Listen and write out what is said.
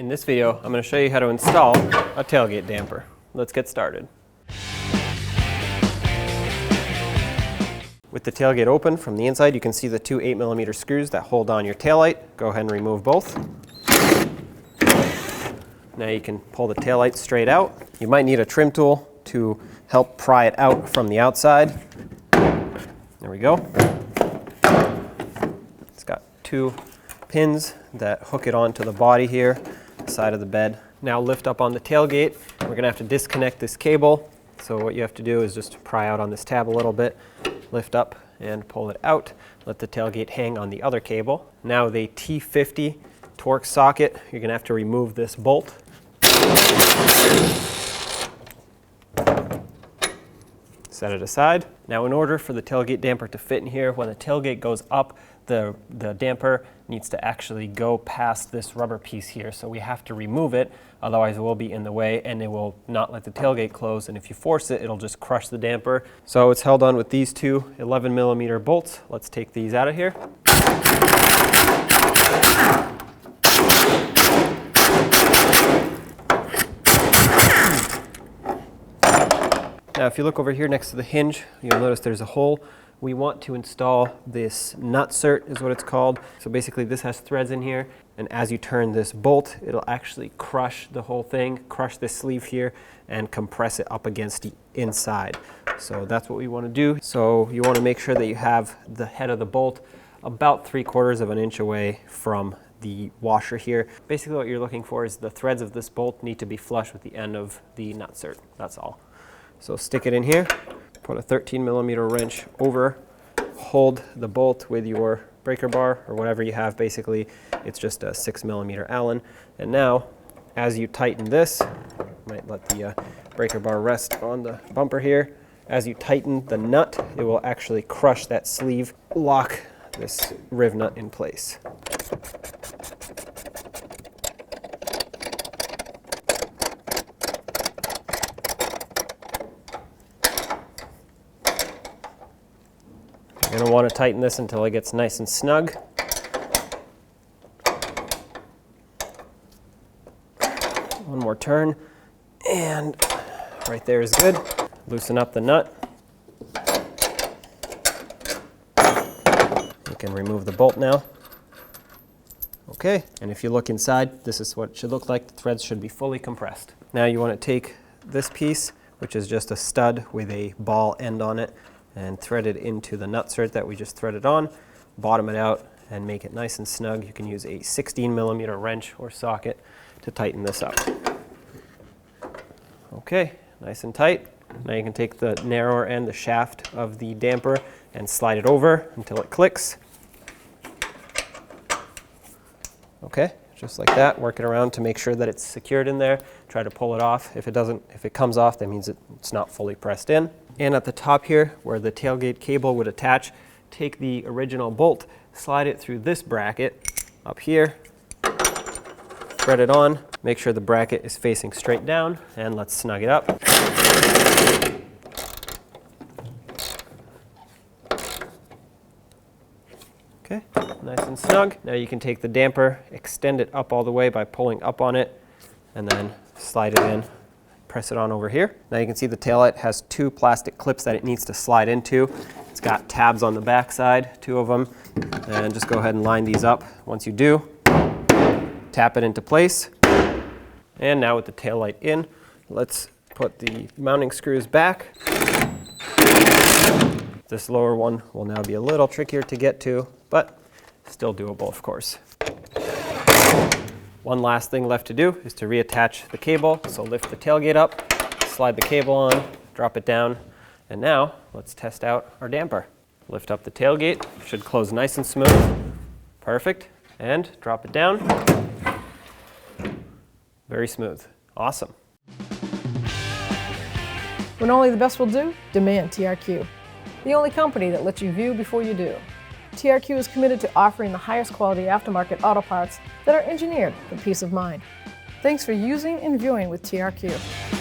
In this video, I'm going to show you how to install a tailgate damper. Let's get started. With the tailgate open from the inside, you can see the two 8mm screws that hold on your taillight. Go ahead and remove both. Now you can pull the taillight straight out. You might need a trim tool to help pry it out from the outside. There we go. It's got two pins that hook it onto the body here, side of the bed. Now lift up on the tailgate. We're going to have to disconnect this cable. So what you have to do is just pry out on this tab a little bit, lift up and pull it out. Let the tailgate hang on the other cable. Now the T50 torque socket, you're going to have to remove this bolt. Set it aside. Now in order for the tailgate damper to fit in here, when the tailgate goes up, the damper needs to actually go past this rubber piece here. So we have to remove it, otherwise it will be in the way and it will not let the tailgate close. And if you force it, it'll just crush the damper. So it's held on with these two 11mm bolts. Let's take these out of here. Now if you look over here next to the hinge, you'll notice there's a hole. We want to install this nutsert, is what it's called. So basically this has threads in here, and as you turn this bolt, it'll actually crush the whole thing, crush this sleeve here, and compress it up against the inside. So that's what we want to do. So you want to make sure that you have the head of the bolt about 3/4 of an inch away from the washer here. Basically what you're looking for is the threads of this bolt need to be flush with the end of the nutsert, that's all. So stick it in here, put a 13mm wrench over, hold the bolt with your breaker bar or whatever you have. Basically, it's just a 6mm Allen. And now, as you tighten this, might let the breaker bar rest on the bumper here. As you tighten the nut, it will actually crush that sleeve, lock this Rive Nut in place. You're going to want to tighten this until it gets nice and snug. One more turn, and right there is good. Loosen up the nut. You can remove the bolt now. Okay, and if you look inside, this is what it should look like. The threads should be fully compressed. Now you want to take this piece, which is just a stud with a ball end on it, and thread it into the nutsert that we just threaded on, bottom it out, and make it nice and snug. You can use a 16mm wrench or socket to tighten this up. Okay, nice and tight. Now you can take the narrower end, the shaft of the damper, and slide it over until it clicks. Okay, just like that. Work it around to make sure that it's secured in there. Try to pull it off. If it comes off, that means it's not fully pressed in. And at the top here, where the tailgate cable would attach, take the original bolt, slide it through this bracket up here, thread it on, make sure the bracket is facing straight down, and let's snug it up. Okay, nice and snug. Now you can take the damper, extend it up all the way by pulling up on it, and then slide it in. Press it on over here. Now you can see the taillight has two plastic clips that it needs to slide into. It's got tabs on the back side, two of them, and just go ahead and line these up. Once you do, tap it into place. And now with the taillight in, let's put the mounting screws back. This lower one will now be a little trickier to get to, but still doable, of course. One last thing left to do is to reattach the cable. So lift the tailgate up, slide the cable on, drop it down, and now let's test out our damper. Lift up the tailgate, should close nice and smooth. Perfect, and drop it down. Very smooth, awesome. When only the best will do, demand TRQ. The only company that lets you view before you do. TRQ is committed to offering the highest quality aftermarket auto parts that are engineered for peace of mind. Thanks for using and viewing with TRQ.